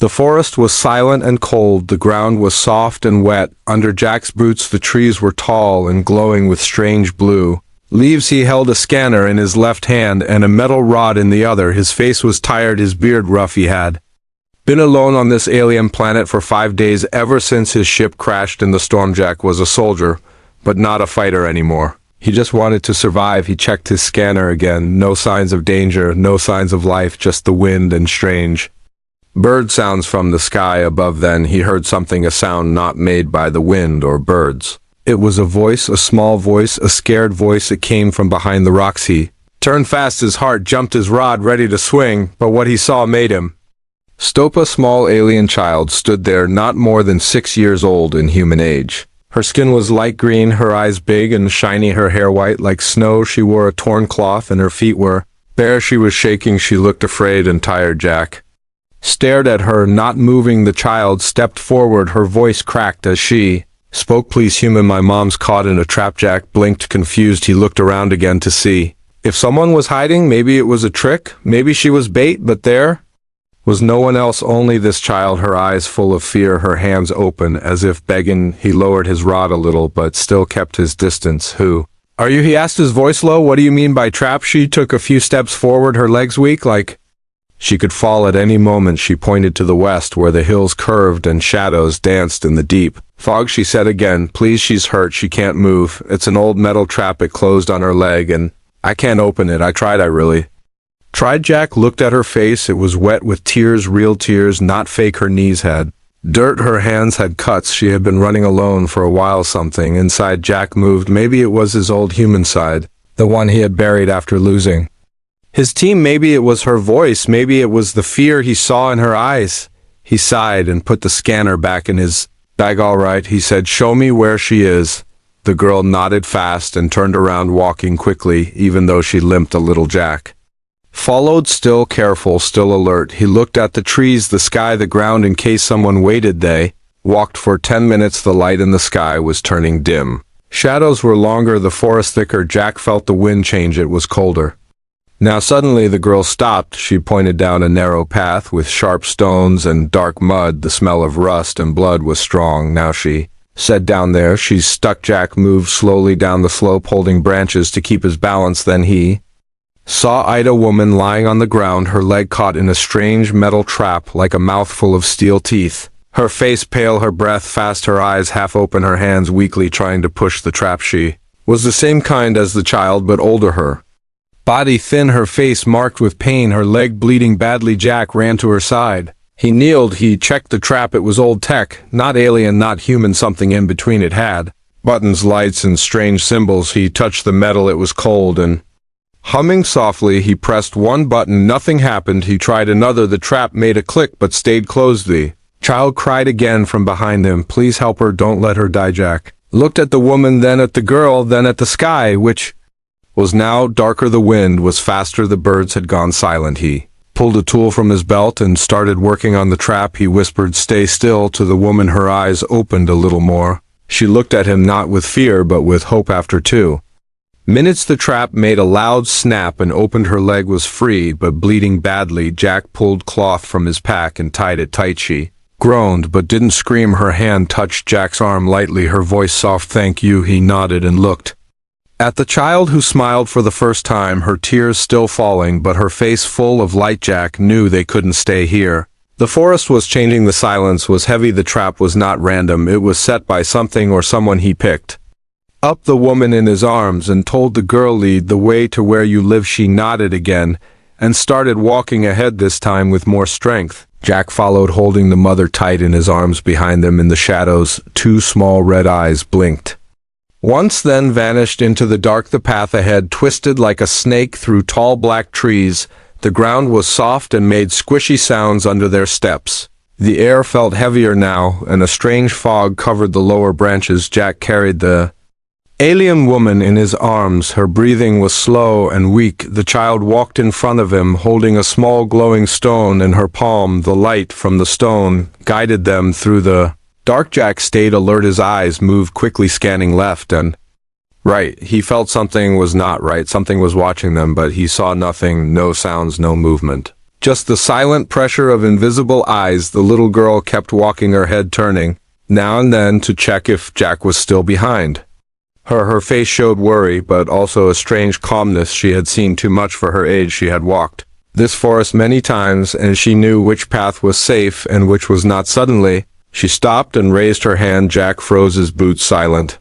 The forest was silent and cold, the ground was soft and wet. Under Jack's boots the trees were tall and glowing with strange blue. Leaves. He held a scanner in his left hand and a metal rod in the other. His face was tired, his beard rough. He had been alone on this alien planet for 5 days ever since his ship crashed in the storm. Jack was a soldier, but not a fighter anymore. He just wanted to survive. He checked his scanner again. No signs of danger, no signs of life, just the wind and strange bird sounds from the sky above. Then he heard something, a sound not made by the wind or birds. It was a voice, a small voice, a scared voice. It came from behind the rocks. He turned fast, his heart jumped, his rod ready to swing, but what he saw made him stop. A small alien child stood there, not more than 6 years old in human age. Her skin was light green, her eyes big and shiny, her hair white like snow. She wore a torn cloth and her feet were bare. She was shaking, she looked afraid and tired. Jack stared at her, not moving. The child stepped forward, her voice cracked as she spoke. Please, human, my mom's caught in a trap. Jack blinked, confused. He looked around again to see if someone was hiding. Maybe it was a trick, maybe she was bait, but there was no one else, only this child, her eyes full of fear, her hands open as if begging. He lowered his rod a little, but still kept his distance. Who are you? He asked, his voice low. What do you mean by trap? She took a few steps forward, her legs weak, like she could fall at any moment. She pointed to the west, where the hills curved and shadows danced in the deep fog. She said again, please, she's hurt, she can't move. It's an old metal trap, it closed on her leg, and I can't open it. I really tried. Jack looked at her face. It was wet with tears, real tears, not fake. Her knees had dirt, her hands had cuts. She had been running alone for a while. Something inside Jack moved. Maybe it was his old human side, the one he had buried after losing his team. Maybe it was her voice. Maybe it was the fear he saw in her eyes. He sighed and put the scanner back in his bag. All right, he said, show me where she is. The girl nodded fast and turned around, walking quickly, even though she limped a little. Jack followed, still careful, still alert. He looked at the trees, the sky, the ground, in case someone waited. They walked for 10 minutes. The light in the sky was turning dim. Shadows were longer, the forest thicker. Jack felt the wind change. It was colder. Now suddenly the girl stopped. She pointed down a narrow path with sharp stones and dark mud. The smell of rust and blood was strong. Now she said, down there. She's stuck. Jack moved slowly down the slope, holding branches to keep his balance. Then he saw Ida, woman, lying on the ground, her leg caught in a strange metal trap, like a mouthful of steel teeth. Her face pale, her breath fast, her eyes half open, her hands weakly trying to push the trap. She was the same kind as the child, but older. Her body thin, her face marked with pain, her leg bleeding badly. Jack ran to her side. He kneeled. He checked the trap. It was old tech, not alien, not human, something in between. It had buttons, lights, and strange symbols. He touched the metal. It was cold and humming softly. He pressed one button. Nothing happened. He tried another. The trap made a click but stayed closed. The child cried again from behind him. Please help her. Don't let her die. Jack looked at the woman, then at the girl, then at the sky, which was now darker. The wind was faster. The birds had gone silent. He pulled a tool from his belt and started working on the trap. He whispered, stay still, to the woman. Her eyes opened a little more. She looked at him, not with fear but with hope. After 2 minutes the trap made a loud snap and opened. Her leg was free but bleeding badly. Jack pulled cloth from his pack and tied it tight. She groaned but didn't scream. Her hand touched Jack's arm lightly, her voice soft. Thank you. He nodded and looked at the child, who smiled for the first time, her tears still falling but her face full of light. Jack knew they couldn't stay here. The forest was changing. The silence was heavy. The trap was not random. It was set by something or someone. He picked up the woman in his arms and told the girl, lead the way to where you live. She nodded again and started walking ahead, this time with more strength. Jack followed, holding the mother tight in his arms. Behind them in the shadows, 2 small red eyes blinked once, then vanished into the dark. The path ahead twisted like a snake through tall black trees. The ground was soft and made squishy sounds under their steps. The air felt heavier now, and a strange fog covered the lower branches. Jack carried the alien woman in his arms. Her breathing was slow and weak. The child walked in front of him, holding a small glowing stone in her palm. The light from the stone guided them through the dark. Jack stayed alert. His eyes moved quickly, scanning left and right. He felt something was not right. Something was watching them, but he saw nothing. No sounds, no movement. Just the silent pressure of invisible eyes. The little girl kept walking, her head turning, now and then to check if Jack was still behind. Her face showed worry, but also a strange calmness. She had seen too much for her age. She had walked this forest many times, and she knew which path was safe and which was not. Suddenly, she stopped and raised her hand. Jack froze, his boots silent.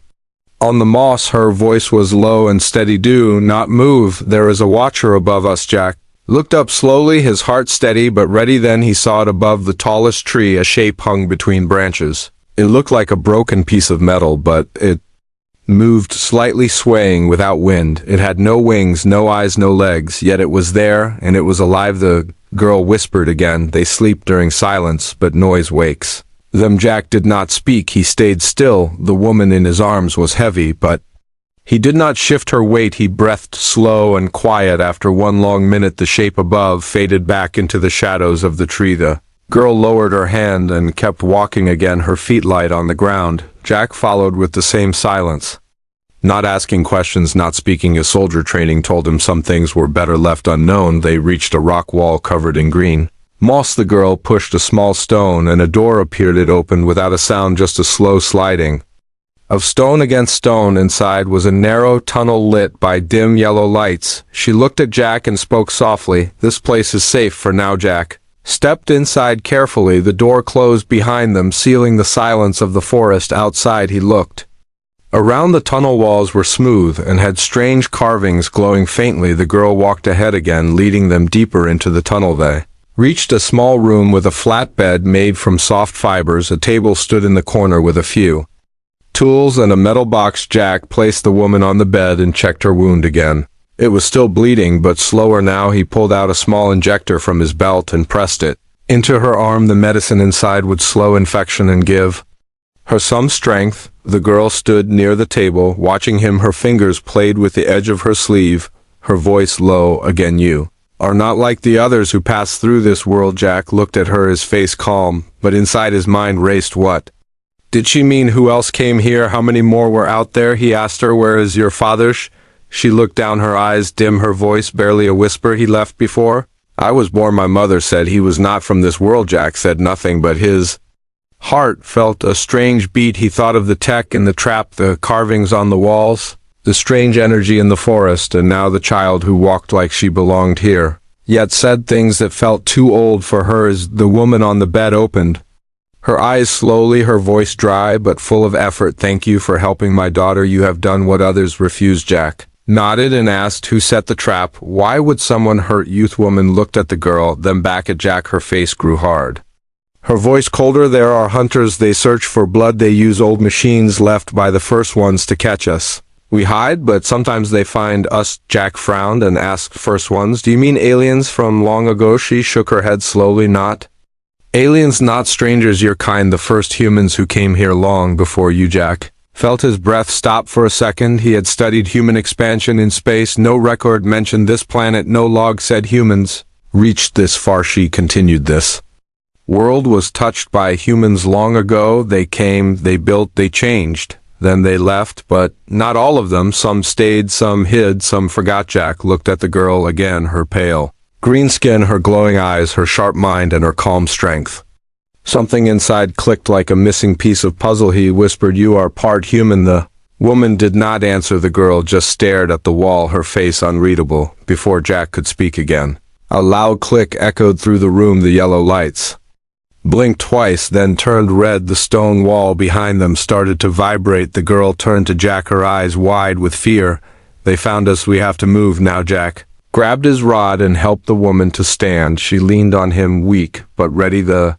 On the moss, her voice was low and steady. Do not move. There is a watcher above us. Jack looked up slowly, his heart steady but ready. Then he saw it above the tallest tree. A shape hung between branches. It looked like a broken piece of metal, but it moved slightly, swaying without wind. It had no wings, no eyes, no legs, yet it was there, and it was alive. The girl whispered again. They sleep during silence, but noise wakes them. Jack did not speak. He stayed still. The woman in his arms was heavy, but he did not shift her weight. He breathed slow and quiet. After one long minute, the shape above faded back into the shadows of the tree. The girl lowered her hand and kept walking again, her feet light on the ground. Jack followed with the same silence, not asking questions, not speaking. His soldier training told him some things were better left unknown. They reached a rock wall covered in green moss. The girl pushed a small stone, and a door appeared. It opened without a sound, just a slow sliding of stone against stone. Inside was a narrow tunnel lit by dim yellow lights. She looked at Jack and spoke softly. This place is safe for now. Jack stepped inside carefully. The door closed behind them, sealing the silence of the forest outside. He looked around. The tunnel walls were smooth and had strange carvings glowing faintly. The girl walked ahead again, leading them deeper into the tunnel. They reached a small room with a flat bed made from soft fibers. A table stood in the corner with a few tools and a metal box. Jack placed the woman on the bed and checked her wound again. It was still bleeding, but slower now. He pulled out a small injector from his belt and pressed it into her arm. The medicine inside would slow infection and give her some strength. The girl stood near the table, watching him. Her fingers played with the edge of her sleeve, her voice low again. You are not like the others who passed through this world. Jack looked at her, his face calm, but inside his mind raced. What did she mean? Who else came here? How many more were out there? He asked her, where is your father? She looked down, her eyes dim, her voice barely a whisper. He left before I was born. My mother said he was not from this world. Jack said nothing, but his heart felt a strange beat. He thought of the tech in the trap, the carvings on the walls, the strange energy in the forest, and now the child who walked like she belonged here, yet said things that felt too old for her. As the woman on the bed opened her eyes slowly, her voice dry but full of effort. Thank you for helping my daughter. You have done what others refused. Jack nodded and asked, who set the trap? Why would someone hurt youth? Woman looked at the girl, then back at Jack. Her face grew hard, her voice colder. There are hunters. They search for blood. They use old machines left by the first ones to catch us. We hide, but sometimes they find us. Jack frowned and asked, first ones? Do you mean aliens from long ago? She shook her head slowly. Not aliens, not strangers, your kind, the first humans who came here long before you. Jack felt his breath stop for a second. He had studied human expansion in space. No record mentioned this planet. No log said humans reached this far. She continued, this world was touched by humans long ago. They came, they built, they changed. Then they left, but not all of them. Some stayed, some hid, some forgot. Jack looked at the girl again, her pale green skin, her glowing eyes, her sharp mind, and her calm strength. Something inside clicked like a missing piece of puzzle. He whispered, you are part human. The woman did not answer. The girl just stared at the wall, her face unreadable. Before Jack could speak again, a loud click echoed through the room. The yellow lights blinked twice, then turned red. The stone wall behind them started to vibrate. The girl turned to Jack, her eyes wide with fear. They found us. We have to move now. Jack grabbed his rod and helped the woman to stand. She leaned on him, weak but ready. The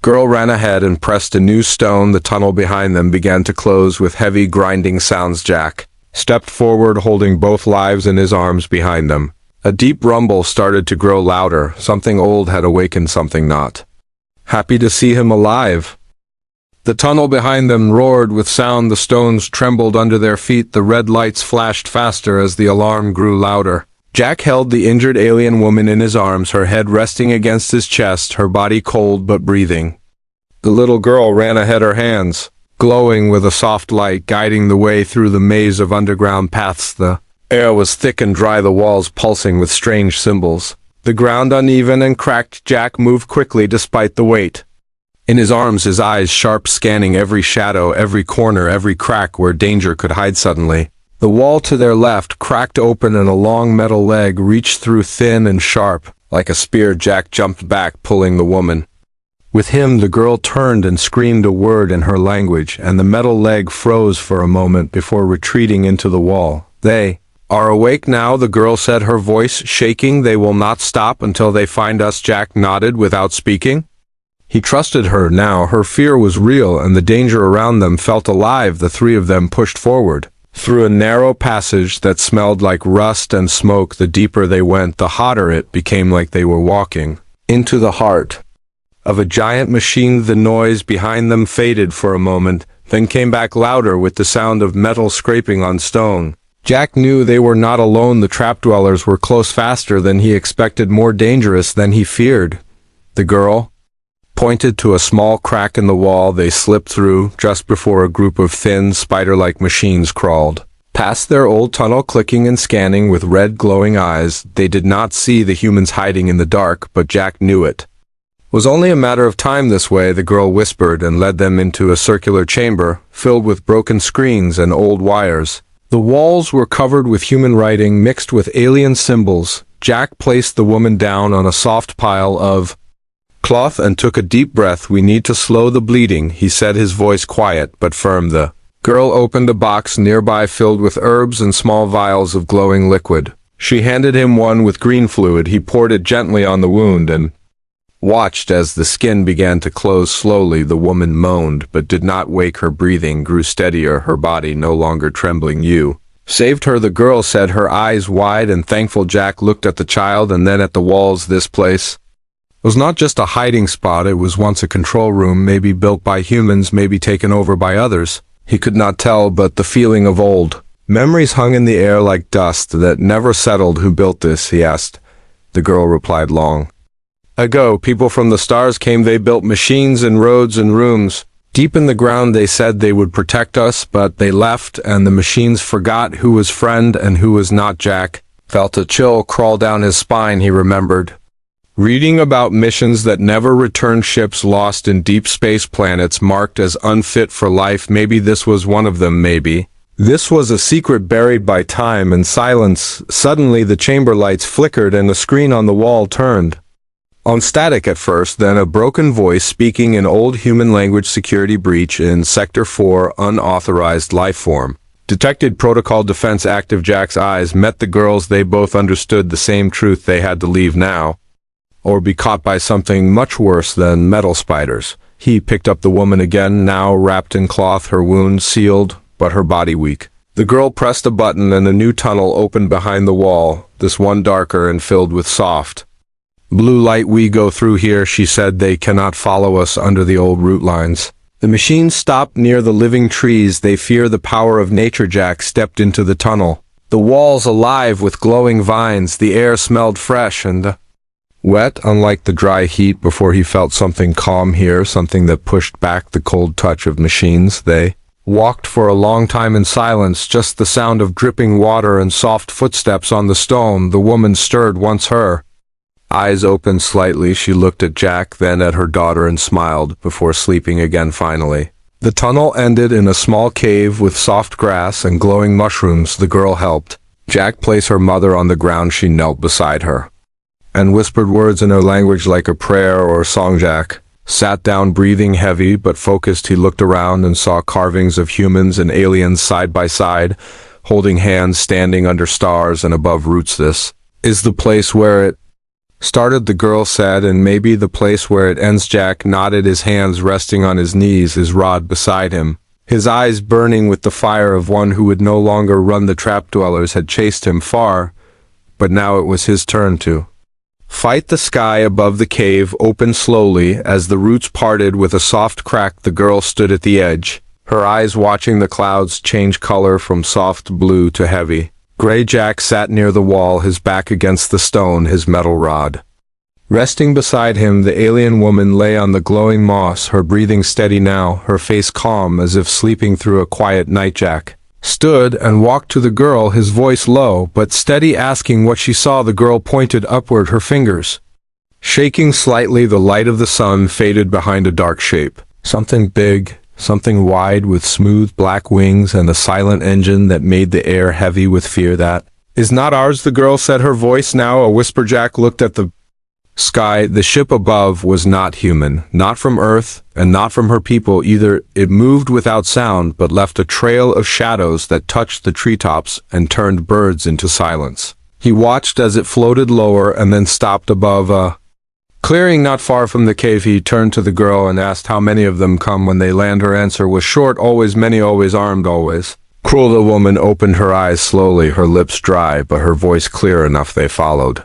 girl ran ahead and pressed a new stone. The tunnel behind them began to close with heavy grinding sounds. Jack stepped forward, holding both lives in his arms behind them. A deep rumble started to grow louder. Something old had awakened, something not happy to see him alive. The tunnel behind them roared with sound. The stones trembled under their feet. The red lights flashed faster as the alarm grew louder. Jack held the injured alien woman in his arms, her head resting against his chest, her body cold but breathing. The little girl ran ahead, her hands glowing with a soft light, guiding the way through the maze of underground paths. The air was thick and dry, the walls pulsing with strange symbols. The ground uneven and cracked. Jack moved quickly despite the weight. In his arms, his eyes sharp, scanning every shadow, every corner, every crack where danger could hide suddenly. The wall to their left cracked open and a long metal leg reached through, thin and sharp. Like a spear, Jack jumped back, pulling the woman. With him, the girl turned and screamed a word in her language, and the metal leg froze for a moment before retreating into the wall. "They are awake now," the girl said, her voice shaking. "They will not stop until they find us." Jack nodded without speaking. He trusted her now. Her fear was real, and the danger around them felt alive. The three of them pushed forward. Through a narrow passage that smelled like rust and smoke. The deeper they went, the hotter it became, like they were walking into the heart of a giant machine. The noise behind them faded for a moment, then came back louder with the sound of metal scraping on stone. Jack knew they were not alone. The trap dwellers were close, faster than he expected, more dangerous than he feared. The girl pointed to a small crack in the wall they slipped through just before a group of thin, spider-like machines crawled past their old tunnel, clicking and scanning with red glowing eyes. They did not see the humans hiding in the dark, but Jack knew it was only a matter of time this way. The girl whispered and led them into a circular chamber filled with broken screens and old wires. The walls were covered with human writing mixed with alien symbols. Jack placed the woman down on a soft pile of cloth and took a deep breath. "We need to slow the bleeding," he said, his voice quiet but firm. The girl opened a box nearby filled with herbs and small vials of glowing liquid. She handed him one with green fluid. He poured it gently on the wound and watched as the skin began to close slowly. The woman moaned, but did not wake. Her breathing grew steadier, her body no longer trembling. "You saved her," the girl said, her eyes wide and thankful. Jack looked at the child and then at the walls. This place was not just a hiding spot. It was once a control room, maybe built by humans, maybe taken over by others. He could not tell, but the feeling of old memories hung in the air like dust that never settled. "Who built this?" he asked. The girl replied, "Long ago, people from the stars came. They built machines and roads and rooms deep in the ground. They said they would protect us, but they left, and the machines forgot who was friend and who was not." Jack felt a chill crawl down his spine. He remembered reading about missions that never returned, ships lost in deep space, planets marked as unfit for life. Maybe this was one of them. Maybe this was a secret buried by time and silence. Suddenly the chamber lights flickered and the screen on the wall turned on static at first, then a broken voice speaking in old human language. "Security breach in Sector 4, unauthorized life form detected, protocol defense active." Jack's eyes met the girls'. They both understood the same truth. They had to leave now, or be caught by something much worse than metal spiders. He picked up the woman again, now wrapped in cloth, her wound sealed, but her body weak. The girl pressed a button and a new tunnel opened behind the wall, this one darker and filled with soft blue light. "We go through here," she said. "They cannot follow us under the old root lines." The machines stopped near the living trees. "They fear the power of nature." Jack stepped into the tunnel. The walls alive with glowing vines. The air smelled fresh and wet, unlike the dry heat before. He felt something calm here, something that pushed back the cold touch of machines. They walked for a long time in silence, just the sound of dripping water and soft footsteps on the stone. The woman stirred once, her eyes opened slightly. She looked at Jack, then at her daughter, and smiled before sleeping again finally. The tunnel ended in a small cave with soft grass and glowing mushrooms. The girl helped Jack place her mother on the ground. She knelt beside her and whispered words in her language like a prayer or a song. Jack sat down, breathing heavy but focused. He looked around and saw carvings of humans and aliens side by side, holding hands, standing under stars and above roots. "This is the place where it started," the girl said, "and maybe the place where it ends." Jack nodded, his hands resting on his knees, his rod beside him. His eyes burning with the fire of one who would no longer run. The trap dwellers had chased him far, but now it was his turn to fight. The sky above the cave opened slowly as the roots parted with a soft crack. The girl stood at the edge, her eyes watching the clouds change color from soft blue to heavy gray. Jack sat near the wall, his back against the stone, his metal rod resting beside him. The alien woman lay on the glowing moss, her breathing steady now, her face calm as if sleeping through a quiet night. Jack stood and walked to the girl, his voice low but steady, asking what she saw. The girl pointed upward, her fingers shaking slightly. The light of the sun faded behind a dark shape. Something big, something wide with smooth black wings and a silent engine that made the air heavy with fear. That is not ours, the girl said, her voice now a whisper. Jack looked at the sky. The ship above was not human, not from Earth, and not from her people either. It moved without sound, but left a trail of shadows that touched the treetops and turned birds into silence. He watched as it floated lower and then stopped above a clearing not far from the cave. He turned to the girl and asked how many of them come when they land. Her answer was short: always, many, always, armed, always. Cruel. The woman opened her eyes slowly, her lips dry, but her voice clear enough. They followed.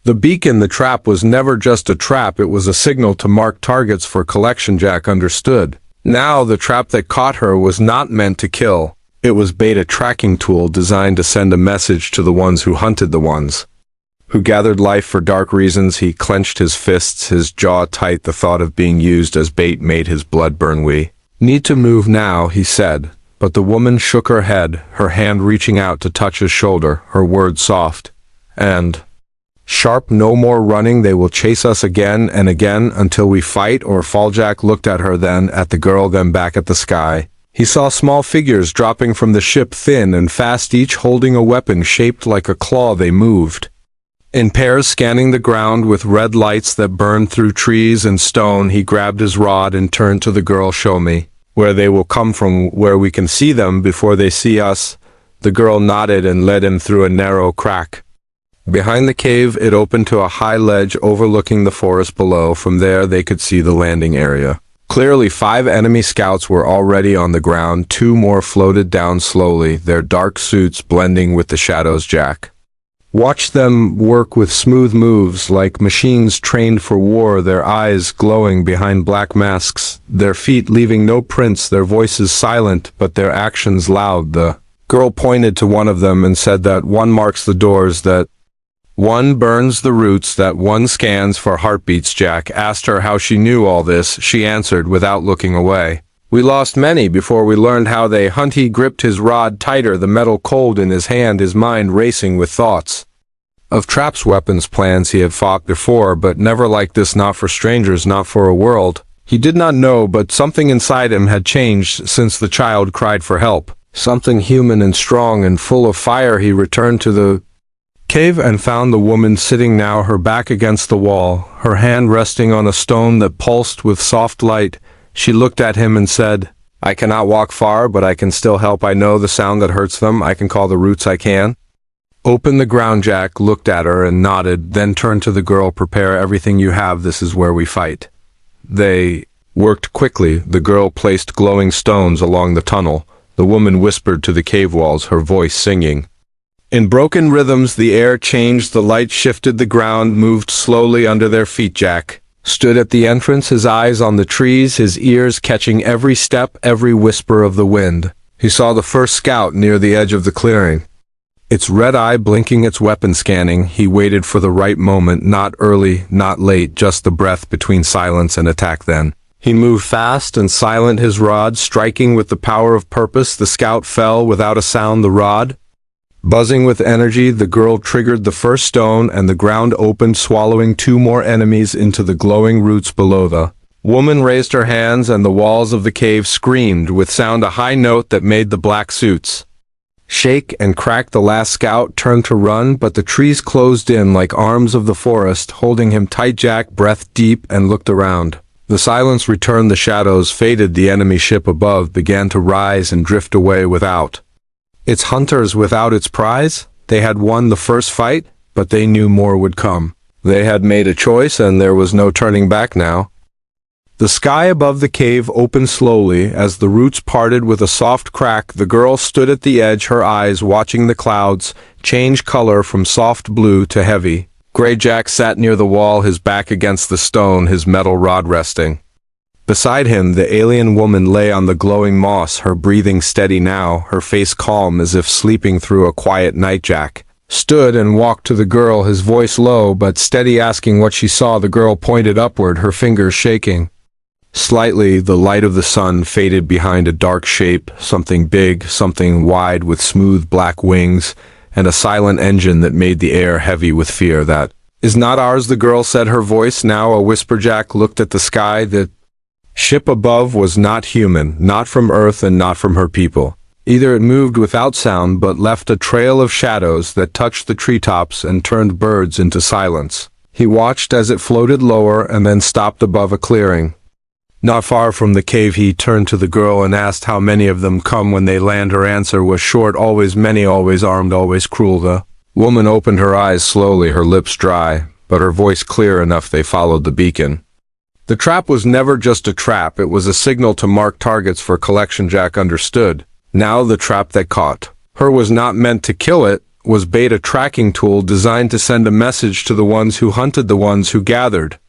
The beacon, the trap, was never just a trap, it was a signal to mark targets for collection. Jack understood. Now the trap that caught her was not meant to kill. It was bait, a tracking tool designed to send a message to the ones who hunted, the ones who gathered life for dark reasons. He clenched his fists, his jaw tight. The thought of being used as bait made his blood burn. We need to move now, he said, but the woman shook her head, her hand reaching out to touch his shoulder, her words soft and sharp: no more running. They will chase us again and again until we fight or fall. Jack looked at her, then at the girl, then back at the sky. He saw small figures dropping from the ship, thin and fast, each holding a weapon shaped like a claw. They moved in pairs, scanning the ground with red lights that burned through trees and stone. He grabbed his rod and turned to the girl. Show me where they will come from, where we can see them before they see us. The girl nodded and led him through a narrow crack behind the cave. It opened to a high ledge overlooking the forest below. From there they could see the landing area clearly. 5 enemy scouts were already on the ground. 2 more floated down slowly, their dark suits blending with the shadows. Jack watched them work with smooth moves like machines trained for war, their eyes glowing behind black masks, their feet leaving no prints, their voices silent but their actions loud. The girl pointed to one of them and said, that one marks the doors, that one burns the roots, that one scans for heartbeats. Jack asked her how she knew all this. She answered without looking away, we lost many before we learned how they hunt. He gripped his rod tighter, the metal cold in his hand, his mind racing with thoughts of traps, weapons, plans. He had fought before, but never like this, not for strangers, not for a world he did not know. But something inside him had changed since the child cried for help, something human and strong and full of fire. He returned to the cave and found the woman sitting now, her back against the wall, her hand resting on a stone that pulsed with soft light. She looked at him and said, I cannot walk far, but I can still help. I know the sound that hurts them. I can call the roots. I can open the ground. Jack looked at her and nodded, then turned to the girl. Prepare everything you have. This is where we fight. They worked quickly. The girl placed glowing stones along the tunnel. The woman whispered to the cave walls, her voice singing in broken rhythms. The air changed, the light shifted, the ground moved slowly under their feet. Jack stood at the entrance, his eyes on the trees, his ears catching every step, every whisper of the wind. He saw the first scout near the edge of the clearing, its red eye blinking, its weapon scanning. He waited for the right moment, not early, not late, just the breath between silence and attack. Then he moved fast and silent, his rod striking with the power of purpose. The scout fell without a sound, the rod buzzing with energy. The girl triggered the first stone and the ground opened, swallowing 2 more enemies into the glowing roots below. The woman raised her hands and the walls of the cave screamed with sound, a high note that made the black suits shake and crack. The last scout turned to run, but the trees closed in like arms of the forest, holding him tight. Jack breathed deep and looked around. The silence returned, the shadows faded, the enemy ship above began to rise and drift away without its hunters, without its prize. They had won the first fight, but they knew more would come. They had made a choice and there was no turning back now. The sky above the cave opened slowly as the roots parted with a soft crack. The girl stood at the edge, her eyes watching the clouds change color from soft blue to heavy gray. Jack sat near the wall, his back against the stone, his metal rod resting beside him. The alien woman lay on the glowing moss, her breathing steady now, her face calm as if sleeping through a quiet night. Jack stood and walked to the girl, his voice low but steady, asking what she saw. The girl pointed upward, her fingers shaking Slightly, the light of the sun faded behind a dark shape, something big, something wide with smooth black wings, and a silent engine that made the air heavy with fear. That is not ours, the girl said, her voice now a whisper. Jack looked at the sky. The ship above was not human, not from Earth and not from her people. Either it moved without sound but left a trail of shadows that touched the treetops and turned birds into silence. He watched as it floated lower and then stopped above a clearing. Not far from the cave, he turned to the girl and asked how many of them come when they land. Her answer was short: always many, always armed, always cruel. The woman opened her eyes slowly, her lips dry, but her voice clear enough they followed the beacon. The trap was never just a trap, it was a signal to mark targets for collection. Jack understood. Now the trap that caught her was not meant to kill it, was bait, a tracking tool designed to send a message to the ones who hunted, the ones who gathered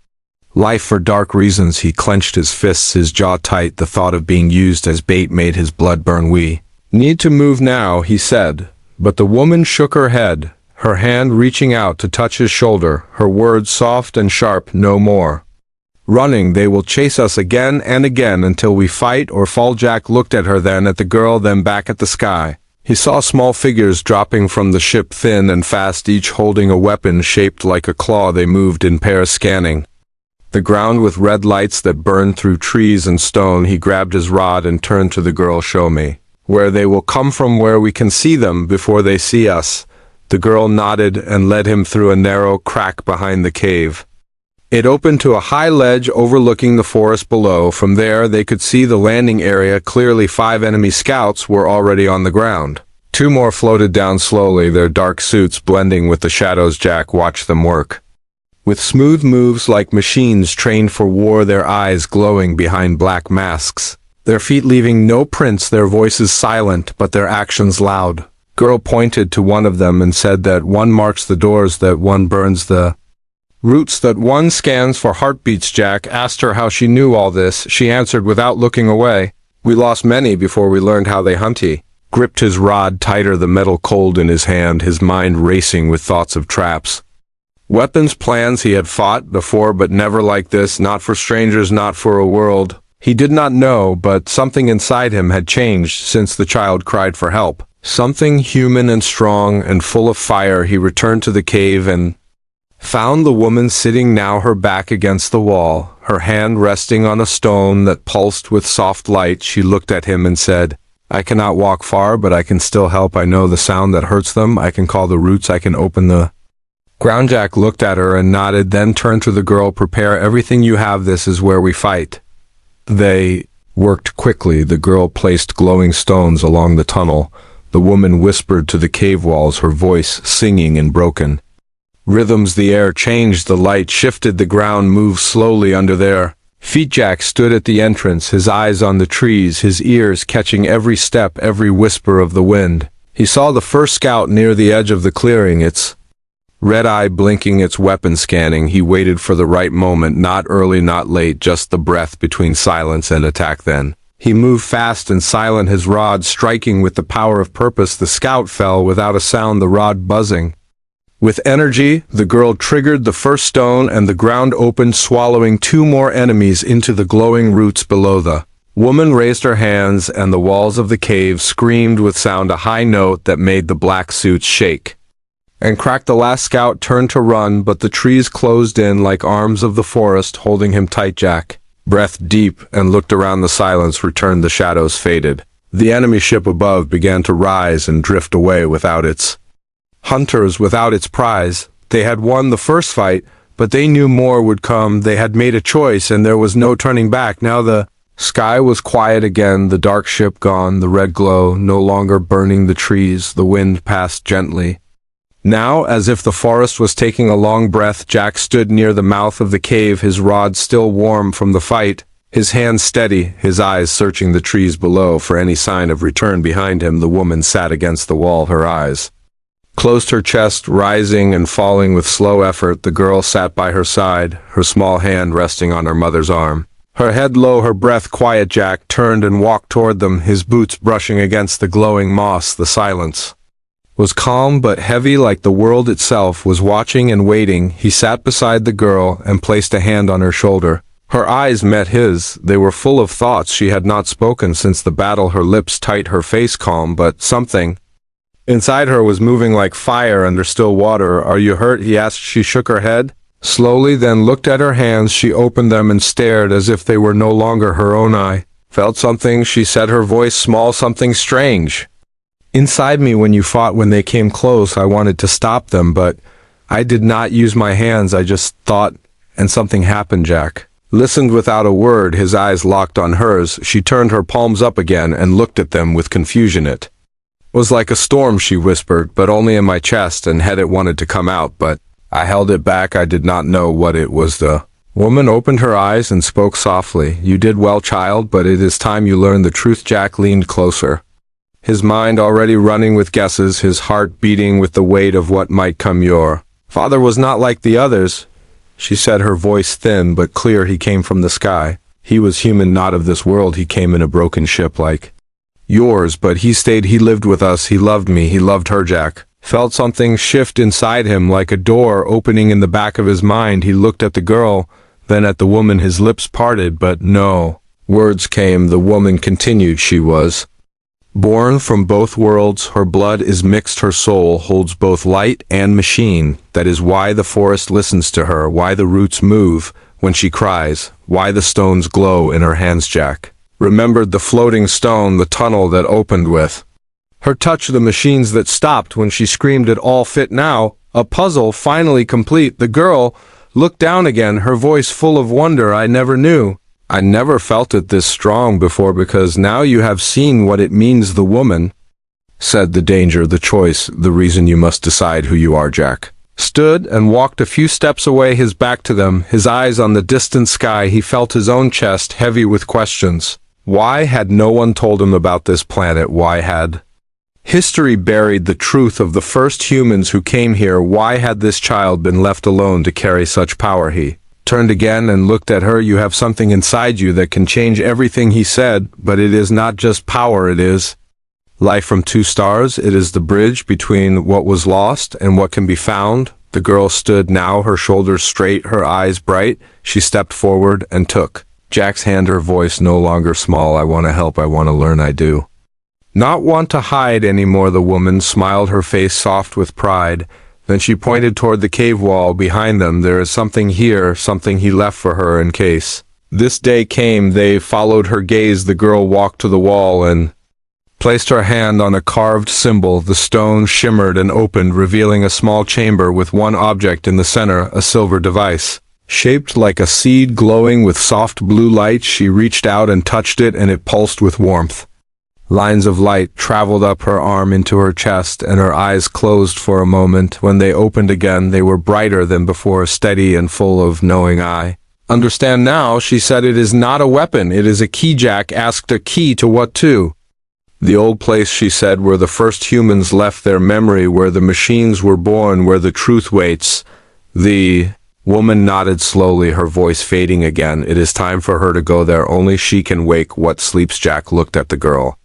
life for dark reasons. He clenched his fists, his jaw tight. The thought of being used as bait made his blood burn. "We need to move now," he said, but the woman shook her head, her hand reaching out to touch his shoulder, her words soft and sharp: "No more running. They will chase us again and again until we fight or fall." Jack looked at her, then at the girl, then back at the sky. He saw small figures dropping from the ship, thin and fast, each holding a weapon shaped like a claw. They moved in pairs, scanning the ground with red lights that burned through trees and stone. He grabbed his rod and turned to the girl. "Show me where they will come from, where we can see them before they see us." The girl nodded and led him through a narrow crack behind the cave. It opened to a high ledge overlooking the forest below. From there they could see the landing area clearly. 5 enemy scouts were already on the ground. 2 more floated down slowly, their dark suits blending with the shadows. Jack watched them work with smooth moves like machines trained for war, their eyes glowing behind black masks, their feet leaving no prints, their voices silent but their actions loud. Girl pointed to one of them and said that one marks the doors, that one burns the roots, that one scans for heartbeats. Jack asked her how she knew all this. She answered without looking away: "We lost many before we learned how they hunt." He gripped his rod tighter, the metal cold in his hand, his mind racing with thoughts of traps, weapons, plans. He had fought before, but never like this, not for strangers, not for a world he did not know. But something inside him had changed since the child cried for help, something human and strong and full of fire. He returned to the cave and found the woman sitting now, her back against the wall, her hand resting on a stone that pulsed with soft light. She looked at him and said, "I cannot walk far, but I can still help. I know the sound that hurts them. I can call the roots. I can open the ground." Jack looked at her and nodded, then turned to the girl. "Prepare everything you have. This is where we fight." They worked quickly. The girl placed glowing stones along the tunnel. The woman whispered to the cave walls, her voice singing in broken rhythms. The air changed, the light shifted, the ground moved slowly under their feet. Jack stood at the entrance, his eyes on the trees, his ears catching every step, every whisper of the wind. He saw the first scout near the edge of the clearing, its red eye blinking, its weapon scanning. He waited for the right moment, not early, not late, just the breath between silence and attack. Then he moved fast and silent, his rod striking with the power of purpose. The scout fell without a sound, the rod buzzing with energy. The girl triggered the first stone and the ground opened, swallowing 2 more enemies into the glowing roots below. The woman raised her hands and the walls of the cave screamed with sound, a high note that made the black suits shake and crack. The last scout turned to run, but the trees closed in like arms of the forest, holding him tight. Jack breathed deep and looked around. The silence returned, the shadows faded. The enemy ship above began to rise and drift away without its hunters, without its prize. They had won the first fight, but they knew more would come. They had made a choice and there was no turning back. Now the sky was quiet again, the dark ship gone, the red glow no longer burning the trees. The wind passed gently now, as if the forest was taking a long breath. Jack stood near the mouth of the cave, his rod still warm from the fight, his hands steady, his eyes searching the trees below for any sign of return. Behind him the woman sat against the wall, her eyes closed, her chest rising and falling with slow effort. The girl sat by her side, her small hand resting on her mother's arm, her head low, her breath quiet. Jack turned and walked toward them, his boots brushing against the glowing moss. The silence was calm but heavy, like the world itself was watching and waiting. He sat beside the girl and placed a hand on her shoulder. Her eyes met his. They were full of thoughts. She had not spoken since the battle, her lips tight, her face calm, but something inside her was moving like fire under still water. "Are you hurt?" he asked. She shook her head slowly, then looked at her hands. She opened them and stared as if they were no longer her own. "I felt something," she said, her voice small, "something strange inside me when you fought. When they came close, I wanted to stop them, but I did not use my hands. I just thought, and something happened." Jack listened without a word, his eyes locked on hers. She turned her palms up again and looked at them with confusion. "It was like a storm," she whispered, "but only in my chest and head. It wanted to come out, but I held it back. I did not know what it was." The woman opened her eyes and spoke softly. "You did well, child, but it is time you learned the truth." Jack leaned closer, his mind already running with guesses, his heart beating with the weight of what might come. "Your father was not like the others," she said, her voice thin but clear. "He came from the sky. He was human, not of this world. He came in a broken ship like yours, but he stayed. He lived with us. He loved me. He loved her." Jack felt something shift inside him, like a door opening in the back of his mind. He looked at the girl, then at the woman. His lips parted, but no words came. The woman continued, "She was born from both worlds. Her blood is mixed. Her soul holds both light and machine. That is why the forest listens to her, why the roots move when she cries, why the stones glow in her hands." Jack remembered the floating stone, the tunnel that opened with her touch, the machines that stopped when she screamed. It all fit now, a puzzle finally complete. The girl looked down again, her voice full of wonder. "I never knew. I never felt it this strong before, because now you have seen what it means." The woman said, "The danger, the choice, the reason you must decide who you are." Jack stood and walked a few steps away, his back to them, his eyes on the distant sky. He felt his own chest heavy with questions. Why had no one told him about this planet? Why had history buried the truth of the first humans who came here? Why had this child been left alone to carry such power? He turned again and looked at her. "You have something inside you that can change everything," he said, "but it is not just power. It is life from two stars. It is the bridge between what was lost and what can be found." The girl stood now, her shoulders straight, her eyes bright. She stepped forward and took Jack's hand, her voice no longer small. "I want to help. I want to learn. I do not want to hide anymore." The woman smiled, her face soft with pride. Then she pointed toward the cave wall behind them. "There is something here, something he left for her in case this day came." They followed her gaze. The girl walked to the wall and placed her hand on a carved symbol. The stone shimmered and opened, revealing a small chamber with one object in the center, a silver device shaped like a seed glowing with soft blue light. She reached out and touched it, and it pulsed with warmth. Lines of light traveled up her arm into her chest, and her eyes closed for a moment. When they opened again, they were brighter than before, steady and full of knowing. "I understand now," she said. "It is not a weapon. It is a key." Jack asked, "A key to what?" "To the old place," she said, "where the first humans left their memory, where the machines were born, where the truth waits." The woman nodded slowly, her voice fading again. "It is time for her to go there. Only she can wake what sleeps." Jack looked at the girl,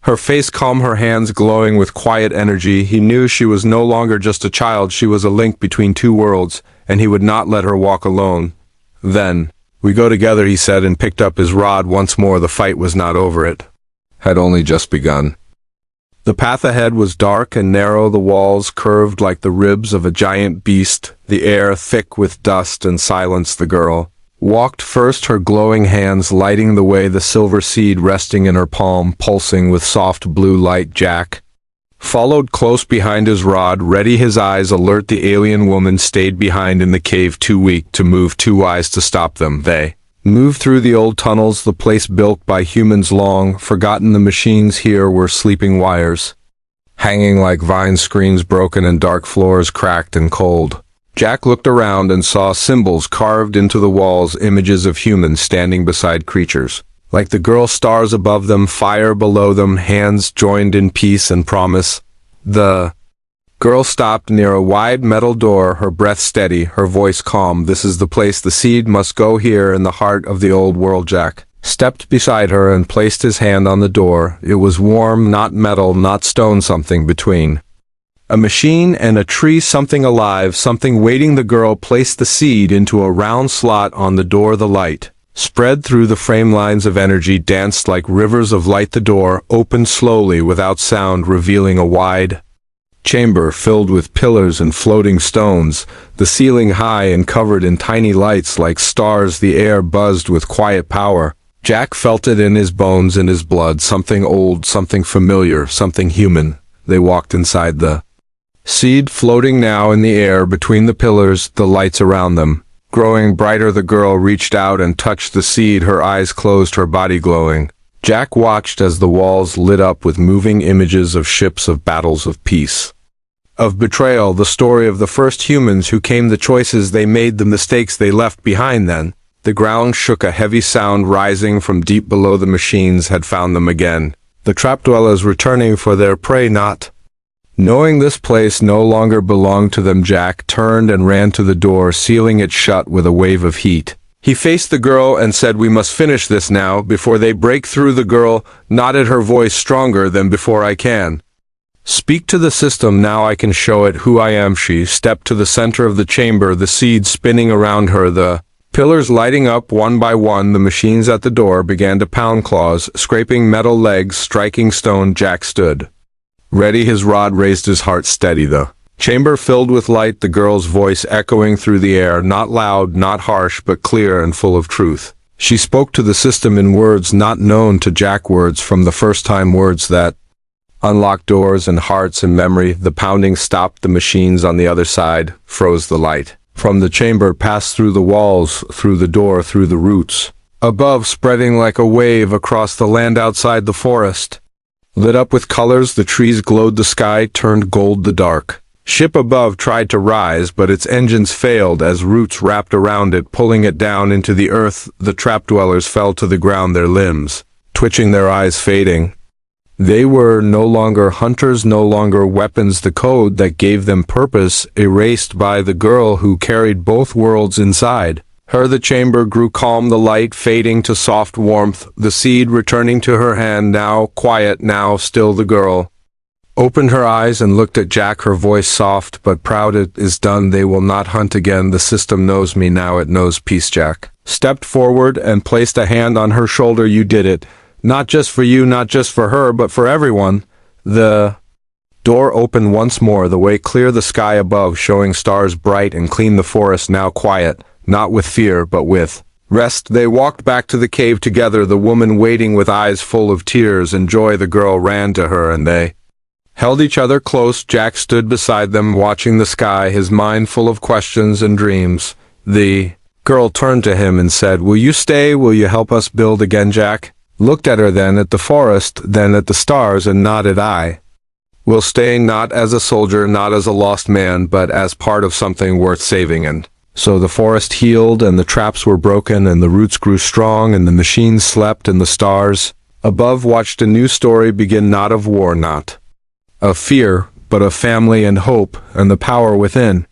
her face calm, her hands glowing with quiet energy. He knew she was no longer just a child. She was a link between two worlds, and he would not let her walk alone. "Then we go together," he said, and picked up his rod once more. The fight was not over. It had only just begun. The path ahead was dark and narrow, the walls curved like the ribs of a giant beast, the air thick with dust and silence. The girl walked first, her glowing hands lighting the way, the silver seed resting in her palm, pulsing with soft blue light. Jack followed close behind his rod, ready, his eyes alert. The alien woman stayed behind in the cave, too weak to move, too wise to stop them. They moved through the old tunnels, the place built by humans long forgotten. The machines here were sleeping, wires hanging like vine screens, broken, and dark floors cracked and cold. Jack looked around and saw symbols carved into the walls, images of humans standing beside creatures like the girl, stars above them, fire below them, hands joined in peace and promise. The girl stopped near a wide metal door, her breath steady, her voice calm. "This is the place. The seed must go here in the heart of the old world." Jack stepped beside her and placed his hand on the door. It was warm, not metal, not stone, something between a machine and a tree, something alive, something waiting. The girl placed the seed into a round slot on the door. The light spread through the frame. Lines of energy danced like rivers of light. The door opened slowly without sound, revealing a wide chamber filled with pillars and floating stones, the ceiling high and covered in tiny lights like stars. The air buzzed with quiet power. Jack felt it in his bones, in his blood, something old, something familiar, something human. They walked inside the seed, floating now in the air between the pillars, the lights around them growing brighter. The girl reached out and touched the seed, her eyes closed, her body glowing. Jack watched as the walls lit up with moving images of ships, of battles, of peace, of betrayal, the story of the first humans who came, the choices they made, the mistakes they left behind. Then the ground shook, a heavy sound rising from deep below. The machines had found them again, the trap dwellers returning for their prey, not knowing this place no longer belonged to them. Jack turned and ran to the door, sealing it shut with a wave of heat. He faced the girl and said, "We must finish this now, before they break through." The girl nodded, her voice stronger than before. "I can speak to the system now. I can show it who I am." She stepped to the center of the chamber, the seed spinning around her, the pillars lighting up one by one. The machines at the door began to pound, claws scraping metal, legs striking stone. Jack stood ready, his rod raised, his heart steady. The chamber filled with light, the girl's voice echoing through the air, not loud, not harsh, but clear and full of truth. She spoke to the system in words not known to Jack, words from the first time, words that unlocked doors and hearts and memory. The pounding stopped, the machines on the other side froze. The light from the chamber passed through the walls, through the door, through the roots above, spreading like a wave across the land outside. The forest lit up with colors, the trees glowed, the sky turned gold. The dark ship above tried to rise, but its engines failed as roots wrapped around it, pulling it down into the earth. The trap dwellers fell to the ground, their limbs twitching, their eyes fading. They were no longer hunters, no longer weapons. The code that gave them purpose erased by the girl who carried both worlds inside her. The chamber grew calm, the light fading to soft warmth, the seed returning to her hand, now quiet, now still. The girl opened her eyes and looked at Jack, her voice soft but proud. "It is done. They will not hunt again. The system knows me now. It knows peace." Jack stepped forward and placed a hand on her shoulder. "You did it. Not just for you, not just for her, but for everyone." The door opened once more, the way clear, the sky above showing stars bright and clean, the forest now quiet, not with fear, but with rest. They walked back to the cave together, the woman waiting with eyes full of tears and joy. The girl ran to her and they held each other close. Jack stood beside them, watching the sky, his mind full of questions and dreams. The girl turned to him and said, "Will you stay? Will you help us build again?" Jack looked at her, then at the forest, then at the stars, and nodded. "I will stay, not as a soldier, not as a lost man, but as part of something worth saving." And so the forest healed, and the traps were broken, and the roots grew strong, and the machines slept, and the stars above watched a new story begin, not of war, not of fear, but of family and hope and the power within.